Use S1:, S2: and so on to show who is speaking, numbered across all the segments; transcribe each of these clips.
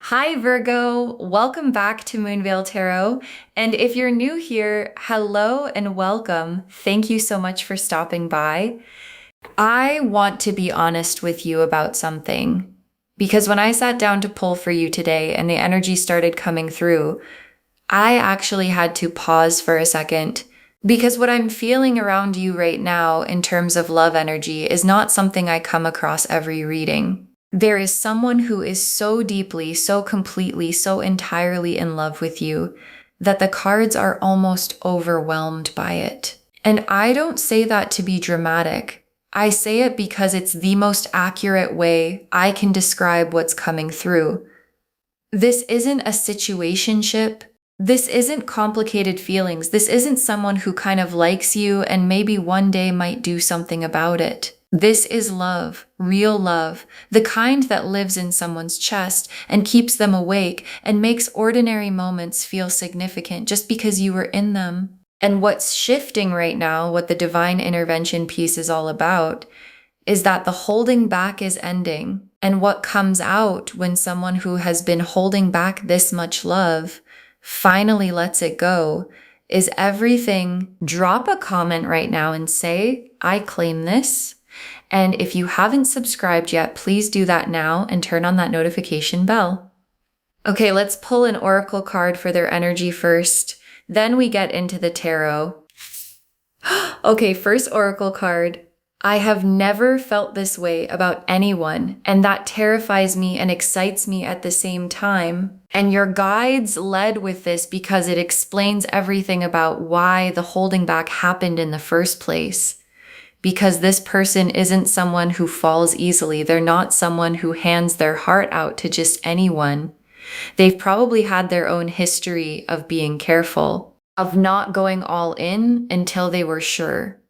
S1: Hi Virgo, welcome back to Moonveil Tarot. And if you're new here, hello and welcome. Thank you so much for stopping by. I want to be honest with you about something because when I sat down to pull for you today and the energy started coming through, I actually had to pause for a second because what I'm feeling around you right now in terms of love energy is not something I come across every reading. There is someone who is so deeply, so completely, so entirely in love with you that the cards are almost overwhelmed by it. And I don't say that to be dramatic. I say it because it's the most accurate way I can describe what's coming through. This isn't a situationship. This isn't complicated feelings. This isn't someone who kind of likes you and maybe one day might do something about it. This is love, real love, the kind that lives in someone's chest and keeps them awake and makes ordinary moments feel significant just because you were in them. And what's shifting right now, what the divine intervention piece is all about, is that the holding back is ending. And what comes out when someone who has been holding back this much love finally lets it go is everything. Drop a comment right now and say, I claim this. And if you haven't subscribed yet, please do that now and turn on that notification bell. Okay, let's pull an oracle card for their energy first. Then we get into the tarot. Okay, first oracle card. I have never felt this way about anyone, and that terrifies me and excites me at the same time. And your guides led with this because it explains everything about why the holding back happened in the first place. Because this person isn't someone who falls easily. They're not someone who hands their heart out to just anyone. They've probably had their own history of being careful, of not going all in until they were sure.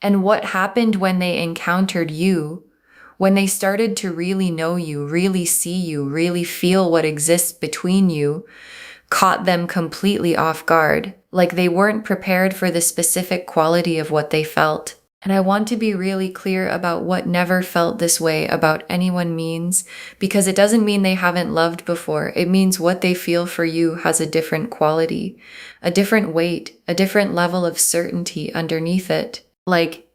S1: And what happened when they encountered you, when they started to really know you, really see you, really feel what exists between you, caught them completely off guard, like they weren't prepared for the specific quality of what they felt. And I want to be really clear about what never felt this way about anyone means, because it doesn't mean they haven't loved before. It means what they feel for you has a different quality, a different weight, a different level of certainty underneath it. Like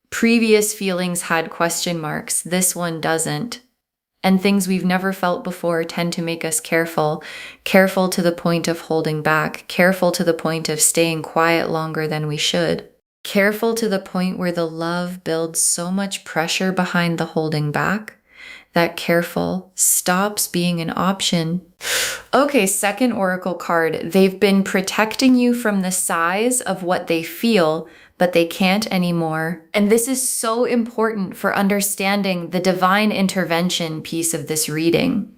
S1: previous feelings had question marks, this one doesn't. And things we've never felt before tend to make us careful to the point of holding back, careful to the point of staying quiet longer than we should. Careful to the point where the love builds so much pressure behind the holding back that careful stops being an option. Okay, second oracle card. They've been protecting you from the size of what they feel, but they can't anymore. And this is so important for understanding the divine intervention piece of this reading.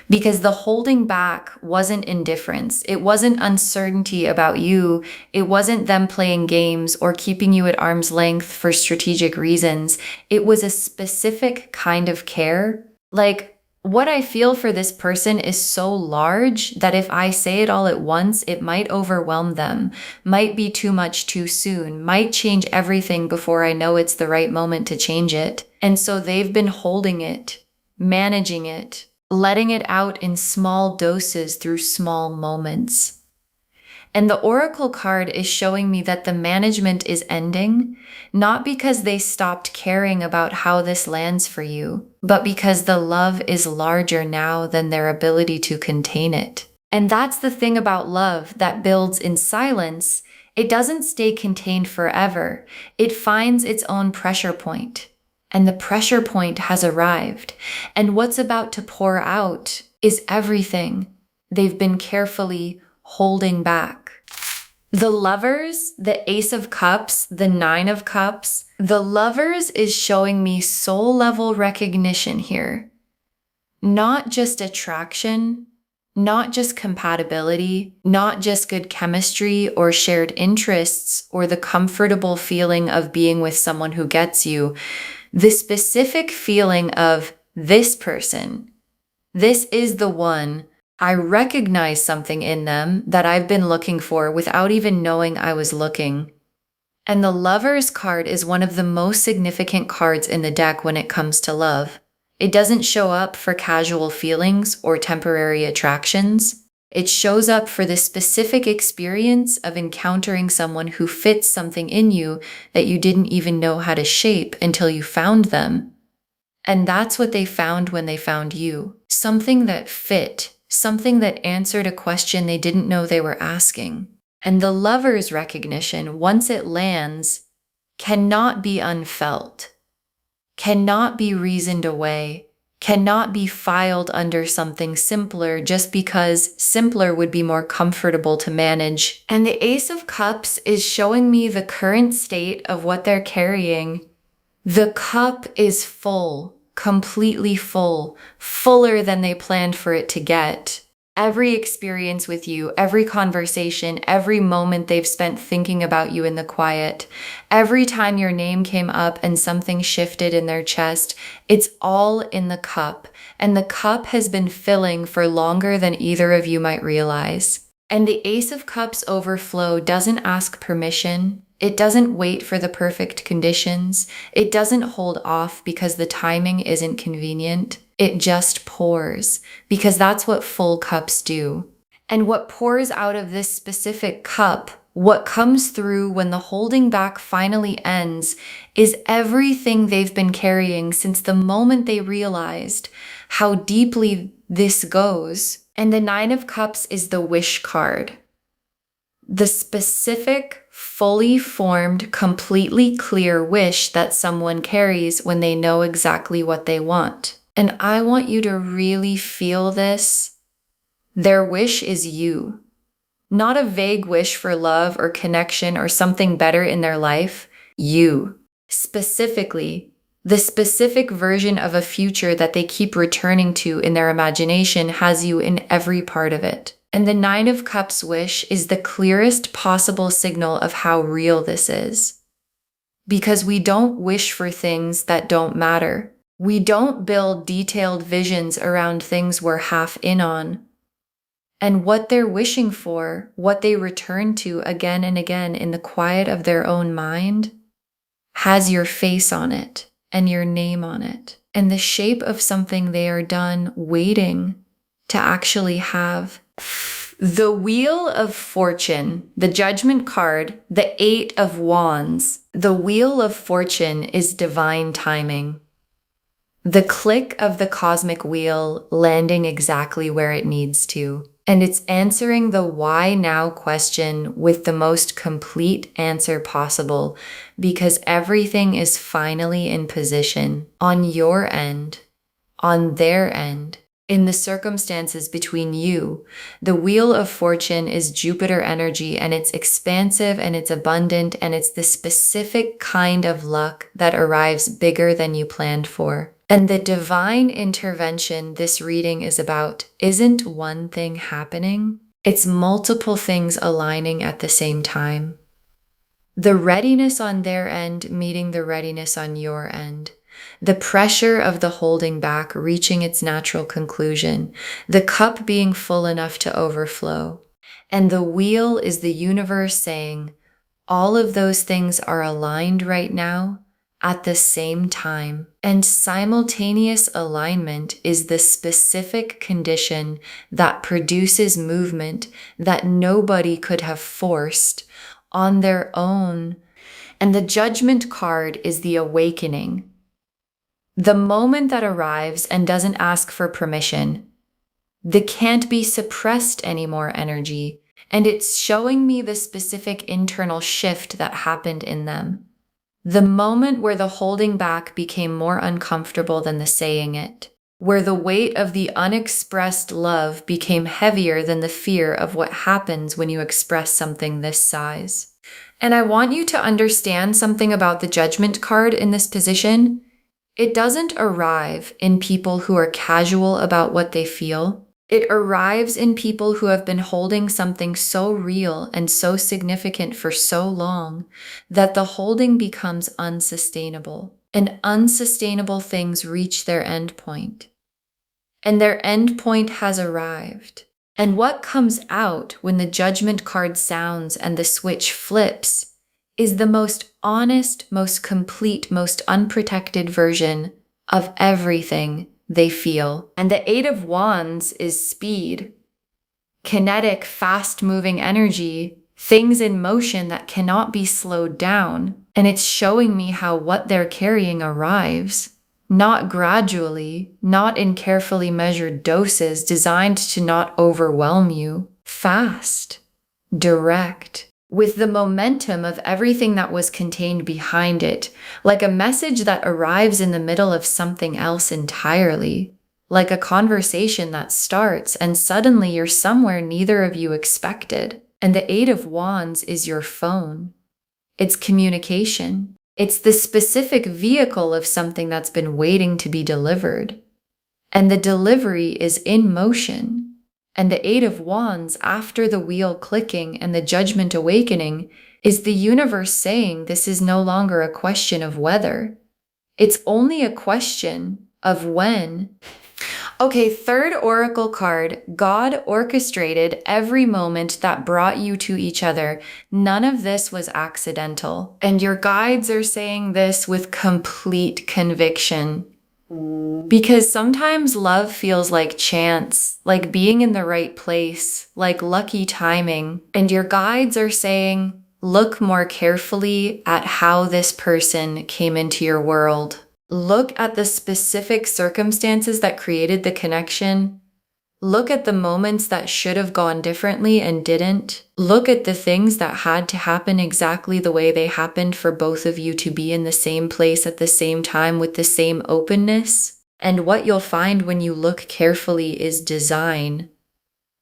S1: Because the holding back wasn't indifference. It wasn't uncertainty about you. It wasn't them playing games or keeping you at arm's length for strategic reasons. It was a specific kind of care. Like, what I feel for this person is so large that if I say it all at once, it might overwhelm them, might be too much too soon, might change everything before I know it's the right moment to change it. And so they've been holding it, managing it, letting it out in small doses through small moments. And the oracle card is showing me that the management is ending, not because they stopped caring about how this lands for you, but because the love is larger now than their ability to contain it. And that's the thing about love that builds in silence. It doesn't stay contained forever. It finds its own pressure point. And the pressure point has arrived. And what's about to pour out is everything they've been carefully holding back. The Lovers, the Ace of Cups, the Nine of Cups, the Lovers is showing me soul level recognition here. Not just attraction, not just compatibility, not just good chemistry or shared interests or the comfortable feeling of being with someone who gets you. The specific feeling of this person, this is the one. I recognize something in them that I've been looking for without even knowing I was looking. And the Lovers card is one of the most significant cards in the deck when it comes to love. It doesn't show up for casual feelings or temporary attractions. It shows up for the specific experience of encountering someone who fits something in you that you didn't even know how to shape until you found them. And that's what they found when they found you. Something that fit, something that answered a question they didn't know they were asking. And the lover's recognition, once it lands, cannot be unfelt, cannot be reasoned away, cannot be filed under something simpler just because simpler would be more comfortable to manage. And the Ace of Cups is showing me the current state of what they're carrying. The cup is full, completely full, fuller than they planned for it to get. Every experience with you, every conversation, every moment they've spent thinking about you in the quiet, every time your name came up and something shifted in their chest, it's all in the cup. And the cup has been filling for longer than either of you might realize. And the Ace of Cups overflow doesn't ask permission. It doesn't wait for the perfect conditions. It doesn't hold off because the timing isn't convenient. It just pours, because that's what full cups do. And what pours out of this specific cup, what comes through when the holding back finally ends, is everything they've been carrying since the moment they realized how deeply this goes. And the Nine of Cups is the wish card. The specific, fully formed, completely clear wish that someone carries when they know exactly what they want. And I want you to really feel this. Their wish is you. Not a vague wish for love or connection or something better in their life. You. Specifically, the specific version of a future that they keep returning to in their imagination has you in every part of it. And the Nine of Cups wish is the clearest possible signal of how real this is. Because we don't wish for things that don't matter. We don't build detailed visions around things we're half in on. And what they're wishing for, what they return to again and again in the quiet of their own mind, has your face on it and your name on it, and the shape of something they are done waiting to actually have. The Wheel of Fortune, the Judgment card, the Eight of Wands. The Wheel of Fortune is divine timing. The click of the cosmic wheel landing exactly where it needs to. And it's answering the why now question with the most complete answer possible, because everything is finally in position on your end, on their end, in the circumstances between you. The Wheel of Fortune is Jupiter energy, and it's expansive and it's abundant, and it's the specific kind of luck that arrives bigger than you planned for. And the divine intervention this reading is about isn't one thing happening, it's multiple things aligning at the same time. The readiness on their end meeting the readiness on your end. The pressure of the holding back reaching its natural conclusion. The cup being full enough to overflow. And the wheel is the universe saying, all of those things are aligned right now, at the same time, and simultaneous alignment is the specific condition that produces movement that nobody could have forced on their own. And the Judgment card is the awakening. The moment that arrives and doesn't ask for permission. The can't be suppressed anymore energy, and it's showing me the specific internal shift that happened in them. The moment where the holding back became more uncomfortable than the saying it, where the weight of the unexpressed love became heavier than the fear of what happens when you express something this size. And I want you to understand something about the Judgment card in this position. It doesn't arrive in people who are casual about what they feel. It arrives in people who have been holding something so real and so significant for so long that the holding becomes unsustainable, and unsustainable things reach their end point. And their end point has arrived. And what comes out when the Judgment card sounds and the switch flips is the most honest, most complete, most unprotected version of everything they feel. And the Eight of Wands is speed, kinetic, fast-moving energy, things in motion that cannot be slowed down. And it's showing me how what they're carrying arrives, not gradually, not in carefully measured doses designed to not overwhelm you. Fast, direct, with the momentum of everything that was contained behind it, like a message that arrives in the middle of something else entirely, like a conversation that starts and suddenly you're somewhere neither of you expected. And the Eight of Wands is your phone. It's communication. It's the specific vehicle of something that's been waiting to be delivered. And the delivery is in motion. And the Eight of Wands, after the wheel clicking and the judgment awakening, is the universe saying this is no longer a question of whether. It's only a question of when. Okay, third oracle card. God orchestrated every moment that brought you to each other. None of this was accidental. And your guides are saying this with complete conviction. Because sometimes love feels like chance, like being in the right place, like lucky timing. And your guides are saying, look more carefully at how this person came into your world. Look at the specific circumstances that created the connection. Look at the moments that should have gone differently and didn't. Look at the things that had to happen exactly the way they happened for both of you to be in the same place at the same time with the same openness. And what you'll find when you look carefully is design,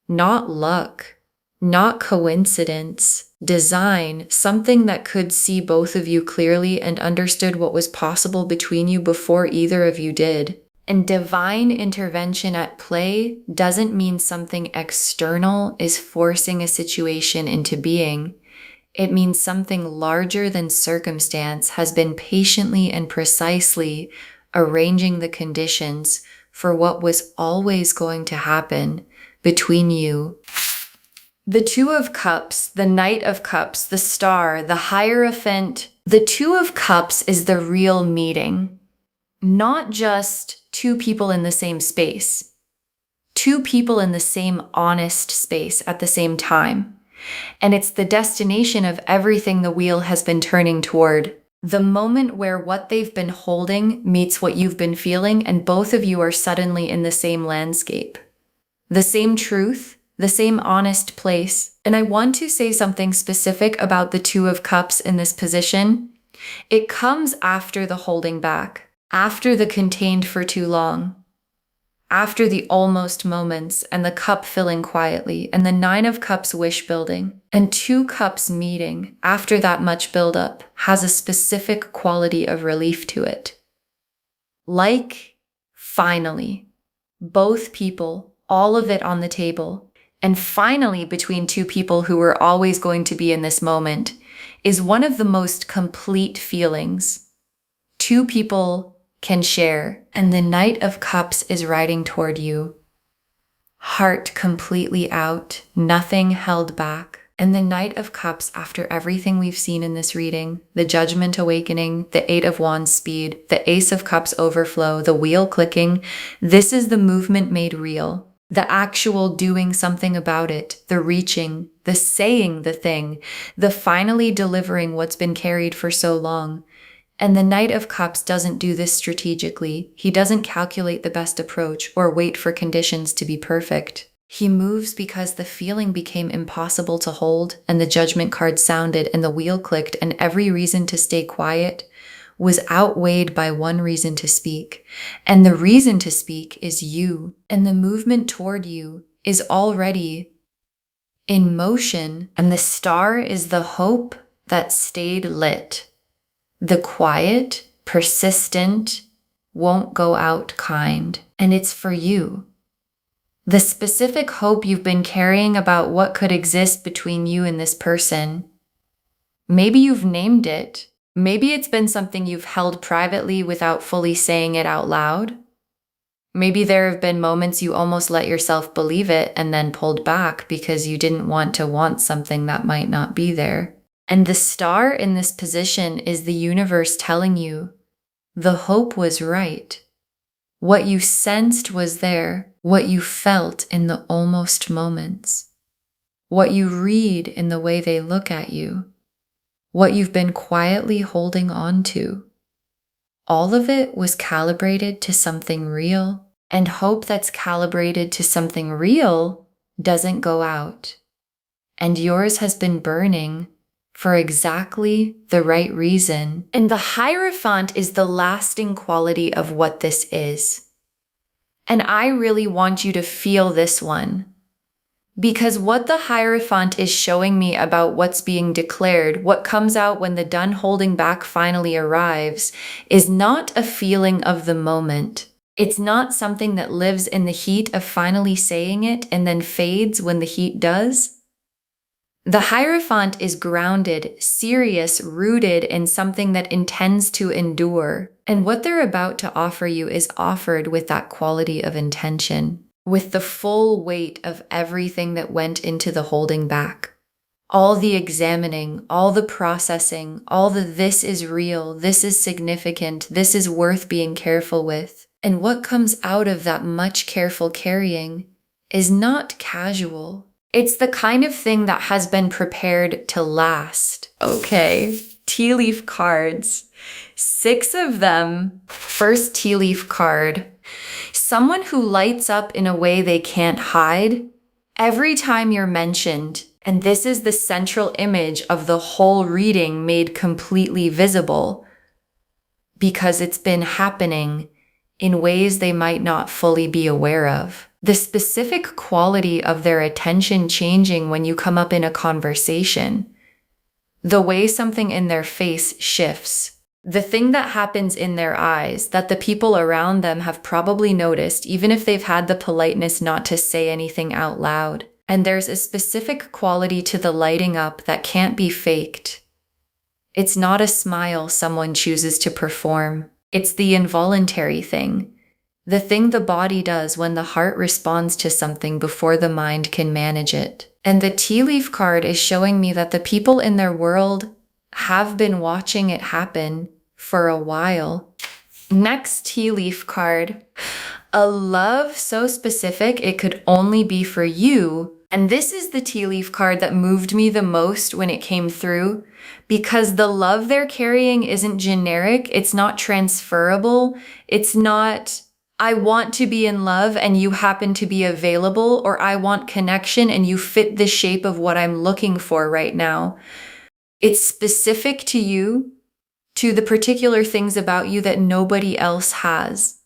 S1: not luck, not coincidence. Design, something that could see both of you clearly and understood what was possible between you before either of you did. And divine intervention at play doesn't mean something external is forcing a situation into being. It means something larger than circumstance has been patiently and precisely arranging the conditions for what was always going to happen between you. The Two of Cups, the Knight of Cups, the Star, the Hierophant. The Two of Cups is the real meeting, not just two people in the same space, two people in the same honest space at the same time. And it's the destination of everything the wheel has been turning toward. The moment where what they've been holding meets what you've been feeling, and both of you are suddenly in the same landscape. The same truth, the same honest place. And I want to say something specific about the Two of Cups in this position. It comes after the holding back. After the contained for too long, after the almost moments and the cup filling quietly and the Nine of Cups wish building and Two Cups meeting after that much buildup has a specific quality of relief to it. Like, finally, both people, all of it on the table, and finally between two people who were always going to be in this moment is one of the most complete feelings. Two people can share, and the Knight of Cups is riding toward you. Heart completely out, nothing held back. And the Knight of Cups, after everything we've seen in this reading, the Judgment awakening, the Eight of Wands speed, the Ace of Cups overflow, the wheel clicking, this is the movement made real. The actual doing something about it, the reaching, the saying the thing, the finally delivering what's been carried for so long. And the Knight of Cups doesn't do this strategically. He doesn't calculate the best approach or wait for conditions to be perfect. He moves because the feeling became impossible to hold, and the Judgment card sounded and the wheel clicked, and every reason to stay quiet was outweighed by one reason to speak. And the reason to speak is you, and the movement toward you is already in motion, and the star is the hope that stayed lit. The quiet, persistent, won't go out kind, and it's for you. The specific hope you've been carrying about what could exist between you and this person. Maybe you've named it. Maybe it's been something you've held privately without fully saying it out loud. Maybe there have been moments you almost let yourself believe it and then pulled back because you didn't want to want something that might not be there. And the star in this position is the universe telling you, the hope was right. What you sensed was there, what you felt in the almost moments, what you read in the way they look at you, what you've been quietly holding on to. All of it was calibrated to something real, and hope that's calibrated to something real doesn't go out. And yours has been burning for exactly the right reason. And the Hierophant is the lasting quality of what this is. And I really want you to feel this one. Because what the Hierophant is showing me about what's being declared, what comes out when the done holding back finally arrives, is not a feeling of the moment. It's not something that lives in the heat of finally saying it and then fades when the heat does. The Hierophant is grounded, serious, rooted in something that intends to endure. And what they're about to offer you is offered with that quality of intention, with the full weight of everything that went into the holding back. All the examining, all the processing, all the this is real, this is significant, this is worth being careful with. And what comes out of that much careful carrying is not casual. It's the kind of thing that has been prepared to last. Okay, tea leaf cards. 6 of them. First tea leaf card. Someone who lights up in a way they can't hide. Every time you're mentioned, and this is the central image of the whole reading made completely visible, because it's been happening in ways they might not fully be aware of. The specific quality of their attention changing when you come up in a conversation. The way something in their face shifts. The thing that happens in their eyes that the people around them have probably noticed, even if they've had the politeness not to say anything out loud. And there's a specific quality to the lighting up that can't be faked. It's not a smile someone chooses to perform. It's the involuntary thing. The thing the body does when the heart responds to something before the mind can manage it. And the tea leaf card is showing me that the people in their world have been watching it happen for a while. Next tea leaf card. A love so specific it could only be for you. And this is the tea leaf card that moved me the most when it came through, because the love they're carrying isn't generic. It's not transferable. It's not, I want to be in love and you happen to be available, or I want connection and you fit the shape of what I'm looking for right now. It's specific to you, to the particular things about you that nobody else has.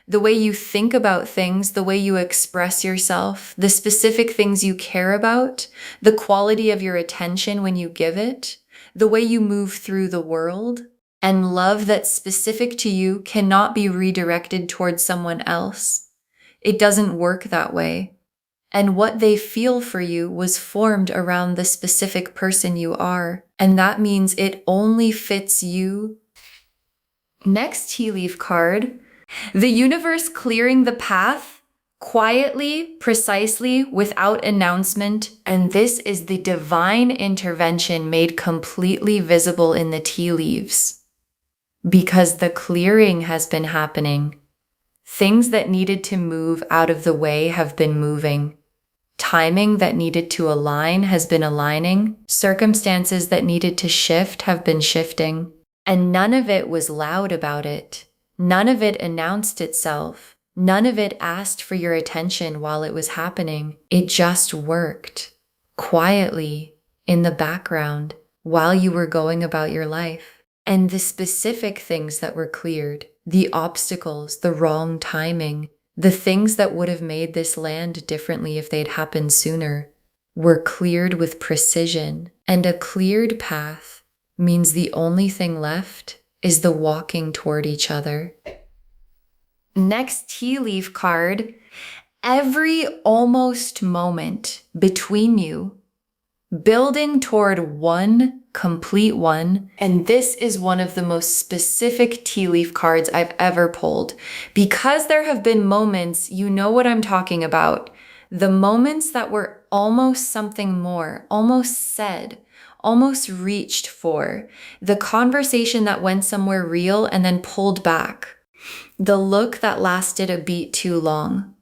S1: The way you think about things, the way you express yourself, the specific things you care about, the quality of your attention when you give it, the way you move through the world. And love that's specific to you cannot be redirected towards someone else. It doesn't work that way. And what they feel for you was formed around the specific person you are. And that means it only fits you. Next tea leaf card. The universe clearing the path, quietly, precisely, without announcement. And this is the divine intervention made completely visible in the tea leaves. Because the clearing has been happening. Things that needed to move out of the way have been moving. Timing that needed to align has been aligning. Circumstances that needed to shift have been shifting. And none of it was loud about it. None of it announced itself. None of it asked for your attention while it was happening. It just worked quietly in the background while you were going about your life. And the specific things that were cleared, the obstacles, the wrong timing, the things that would have made this land differently if they'd happened sooner, were cleared with precision. And a cleared path means the only thing left is the walking toward each other. Next tea leaf card. Every almost moment between you, building toward one complete one. And this is one of the most specific tea leaf cards I've ever pulled. Because there have been moments, you know what I'm talking about. The moments that were almost something more, almost said, almost reached for. The conversation that went somewhere real and then pulled back. The look that lasted a beat too long.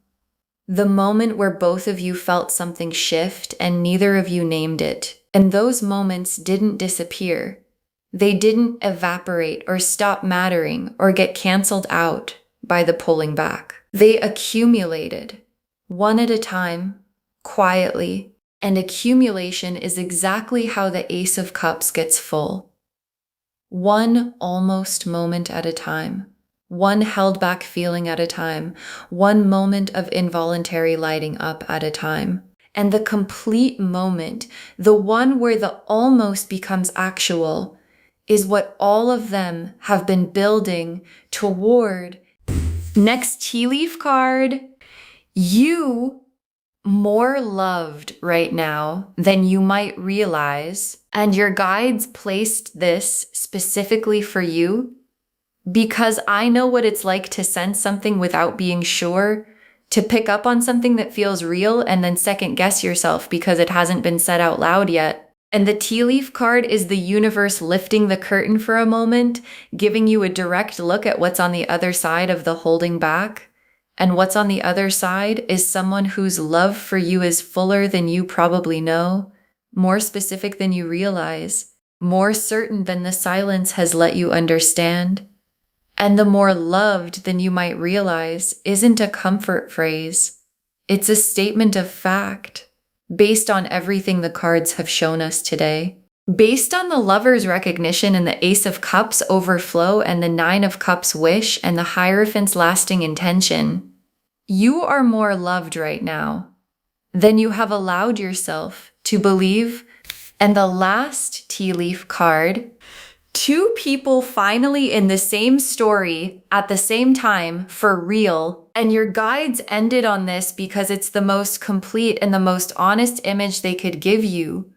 S1: The moment where both of you felt something shift and neither of you named it. And those moments didn't disappear. They didn't evaporate or stop mattering or get canceled out by the pulling back. They accumulated, one at a time, quietly. And accumulation is exactly how the Ace of Cups gets full. One almost moment at a time. One held back feeling at a time, one moment of involuntary lighting up at a time. And the complete moment, the one where the almost becomes actual, is what all of them have been building toward. Next tea leaf card, you more loved right now than you might realize. And your guides placed this specifically for you because I know what it's like to sense something without being sure, to pick up on something that feels real and then second guess yourself because it hasn't been said out loud yet. And the tea leaf card is the universe lifting the curtain for a moment, giving you a direct look at what's on the other side of the holding back. And what's on the other side is someone whose love for you is fuller than you probably know, more specific than you realize, more certain than the silence has let you understand. And the more loved than you might realize isn't a comfort phrase. It's a statement of fact, based on everything the cards have shown us today. Based on the Lover's recognition and the Ace of Cups overflow and the Nine of Cups wish and the Hierophant's lasting intention, you are more loved right now than you have allowed yourself to believe. And the last tea leaf card, two people finally in the same story at the same time for real. And your guides ended on this because it's the most complete and the most honest image they could give you.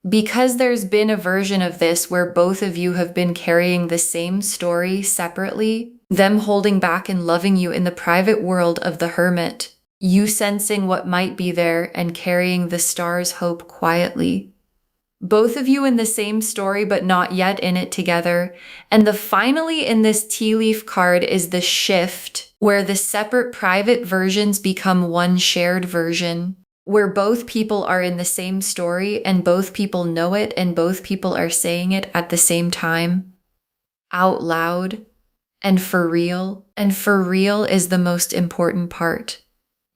S1: Because there's been a version of this where both of you have been carrying the same story separately, them holding back and loving you in the private world of the hermit, you sensing what might be there and carrying the star's hope quietly. Both of you in the same story, but not yet in it together. And the finally in this tea leaf card is the shift, where the separate private versions become one shared version, where both people are in the same story and both people know it and both people are saying it at the same time, out loud, and for real. And for real is the most important part,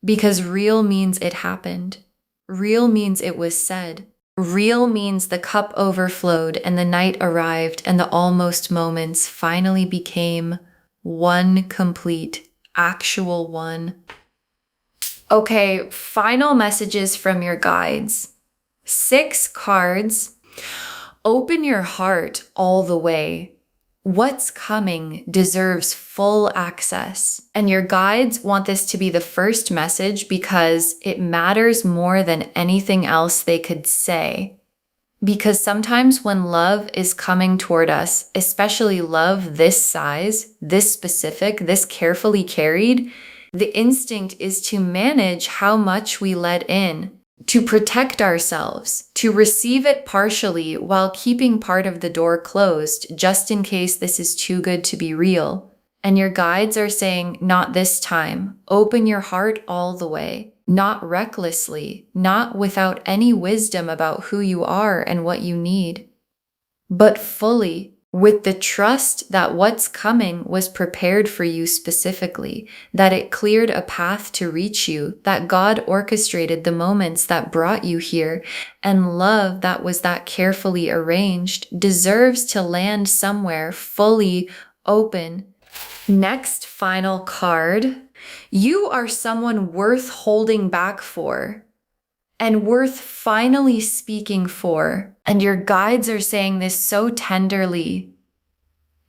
S1: because real means it happened. Real means it was said. Real means the cup overflowed and the night arrived and the almost moments finally became one complete, actual one. Okay, final messages from your guides. 6 cards. Open your heart all the way. What's coming deserves full access. And your guides want this to be the first message because it matters more than anything else they could say. Because sometimes when love is coming toward us, especially love this size, this specific, this carefully carried, the instinct is to manage how much we let in, to protect ourselves, to receive it partially while keeping part of the door closed, just in case this is too good to be real. And your guides are saying, not this time. Open your heart all the way, not recklessly, not without any wisdom about who you are and what you need, but fully, with the trust that what's coming was prepared for you specifically, that it cleared a path to reach you, that God orchestrated the moments that brought you here, and love that was that carefully arranged deserves to land somewhere fully open. Next final card. You are someone worth holding back for and worth finally speaking for. And your guides are saying this so tenderly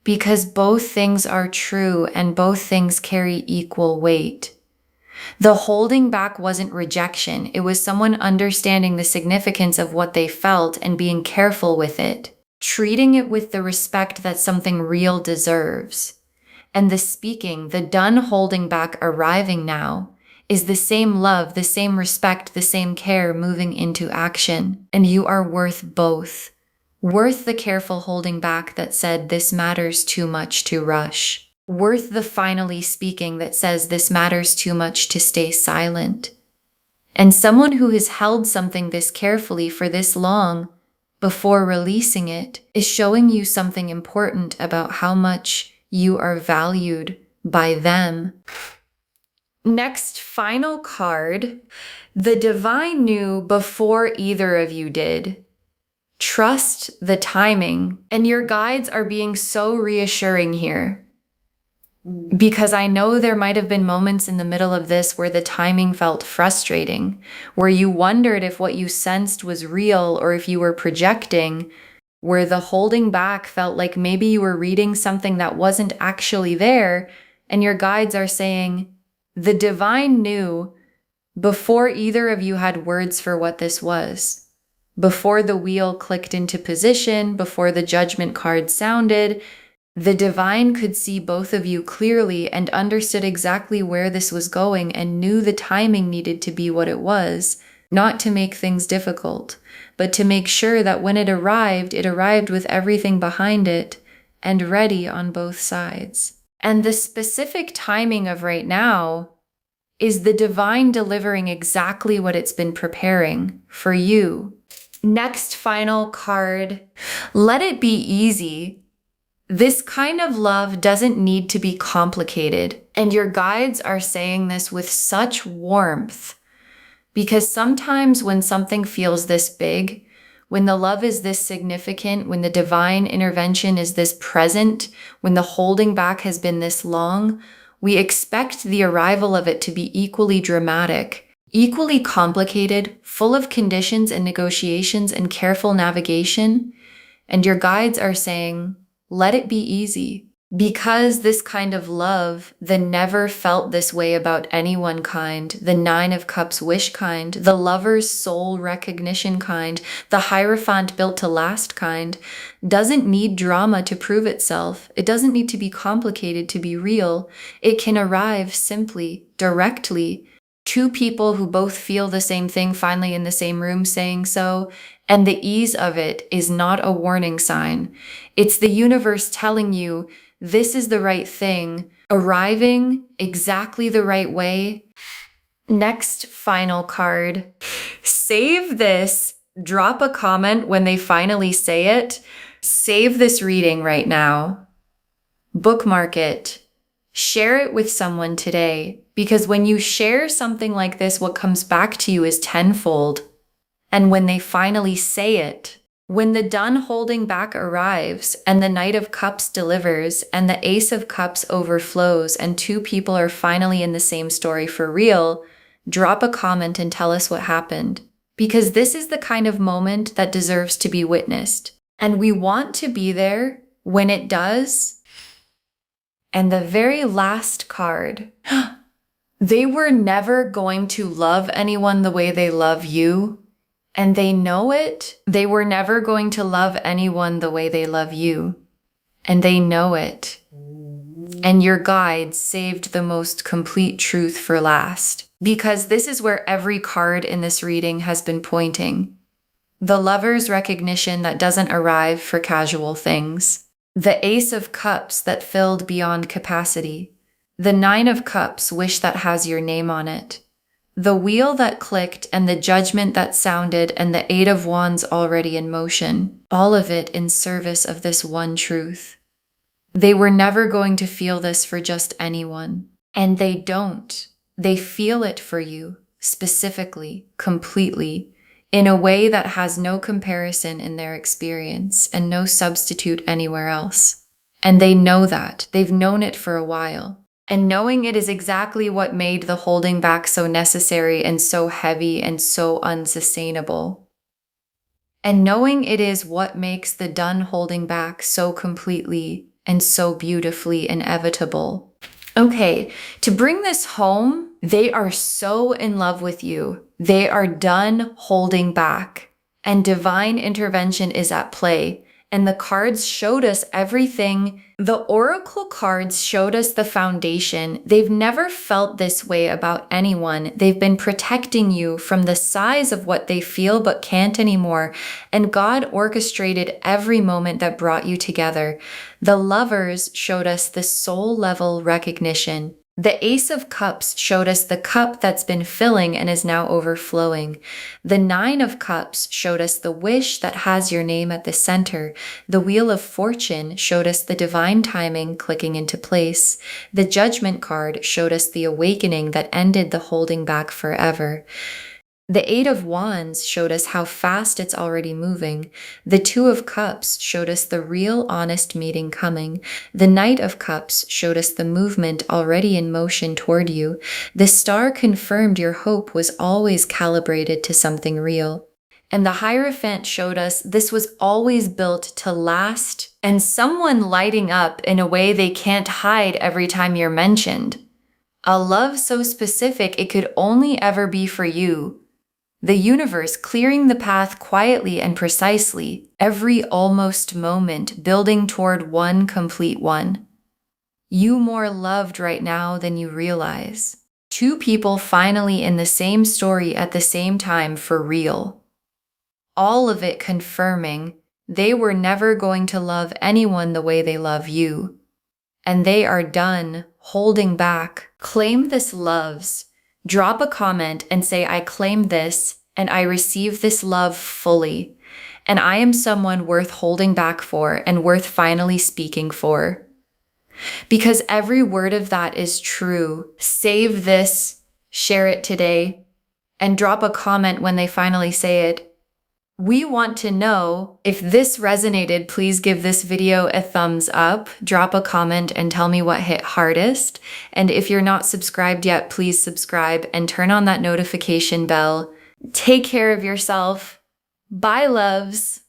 S1: because both things are true and both things carry equal weight. The holding back wasn't rejection. It was someone understanding the significance of what they felt and being careful with it, treating it with the respect that something real deserves. And the speaking, the done holding back arriving now, is the same love, the same respect, the same care moving into action. And you are worth both. Worth the careful holding back that said this matters too much to rush. worth the finally speaking that says this matters too much to stay silent. And someone who has held something this carefully for this long before releasing it is showing you something important about how much you are valued by them. Next, final card. The divine knew before either of you did. Trust the timing. And your guides are being so reassuring here. Because I know there might have been moments in the middle of this where the timing felt frustrating, where you wondered if what you sensed was real or if you were projecting, where the holding back felt like maybe you were reading something that wasn't actually there, and your guides are saying, the divine knew before either of you had words for what this was, before the wheel clicked into position, before the judgment card sounded. The divine could see both of you clearly and understood exactly where this was going and knew the timing needed to be what it was, not to make things difficult, but to make sure that when it arrived with everything behind it and ready on both sides. And the specific timing of right now is the divine delivering exactly what it's been preparing for you. Next final card, let it be easy. This kind of love doesn't need to be complicated. And your guides are saying this with such warmth, because sometimes when something feels this big, when the love is this significant, when the divine intervention is this present, when the holding back has been this long, we expect the arrival of it to be equally dramatic, equally complicated, full of conditions and negotiations and careful navigation. And your guides are saying, let it be easy. Because this kind of love, the never felt this way about anyone kind, the 9 of Cups wish kind, the lover's soul recognition kind, the Hierophant built to last kind, doesn't need drama to prove itself. It doesn't need to be complicated to be real. It can arrive simply, directly. 2 people who both feel the same thing finally in the same room saying so, and the ease of it is not a warning sign. It's the universe telling you this is the right thing, arriving exactly the right way. Next final card. Save this. Drop a comment when they finally say it. Save this reading right now. Bookmark it. Share it with someone today, because when you share something like this, what comes back to you is tenfold. And when they finally say it, when the done holding back arrives and the Knight of Cups delivers and the Ace of Cups overflows and 2 people are finally in the same story for real, drop a comment and tell us what happened. Because this is the kind of moment that deserves to be witnessed. And we want to be there when it does. And the very last card, they were never going to love anyone the way they love you. And they know it. They were never going to love anyone the way they love you. And they know it. And your guides saved the most complete truth for last. Because this is where every card in this reading has been pointing. The lover's recognition that doesn't arrive for casual things. The Ace of Cups that filled beyond capacity. The 9 of Cups wish that has your name on it. The wheel that clicked and the judgment that sounded and the 8 of Wands already in motion, all of it in service of this one truth. They were never going to feel this for just anyone. And they don't. They feel it for you, specifically, completely, in a way that has no comparison in their experience and no substitute anywhere else. And they know that. They've known it for a while. And knowing it is exactly what made the holding back so necessary and so heavy and so unsustainable. And knowing it is what makes the done holding back so completely and so beautifully inevitable. Okay, to bring this home, they are so in love with you. They are done holding back. And divine intervention is at play. And the cards showed us everything. The oracle cards showed us the foundation. They've never felt this way about anyone. They've been protecting you from the size of what they feel but can't anymore. And God orchestrated every moment that brought you together. The lovers showed us the soul level recognition. The Ace of Cups showed us the cup that's been filling and is now overflowing. The Nine of Cups showed us the wish that has your name at the center. The Wheel of Fortune showed us the divine timing clicking into place. The Judgment card showed us the awakening that ended the holding back forever. The Eight of Wands showed us how fast it's already moving. The Two of Cups showed us the real honest meeting coming. The Knight of Cups showed us the movement already in motion toward you. The Star confirmed your hope was always calibrated to something real. And the Hierophant showed us this was always built to last, and someone lighting up in a way they can't hide every time you're mentioned. A love so specific it could only ever be for you. The universe clearing the path quietly and precisely, every almost moment building toward one complete one. You more loved right now than you realize. Two people finally in the same story at the same time for real. All of it confirming they were never going to love anyone the way they love you. And they are done holding back. Claim this loves. Drop a comment and say, I claim this and I receive this love fully. And I am someone worth holding back for and worth finally speaking for. Because every word of that is true. Save this, share it today, and drop a comment when they finally say it. We want to know if this resonated. Please give this video a thumbs up, drop a comment and tell me what hit hardest. And if you're not subscribed yet, please subscribe and turn on that notification bell. Take care of yourself. Bye, loves.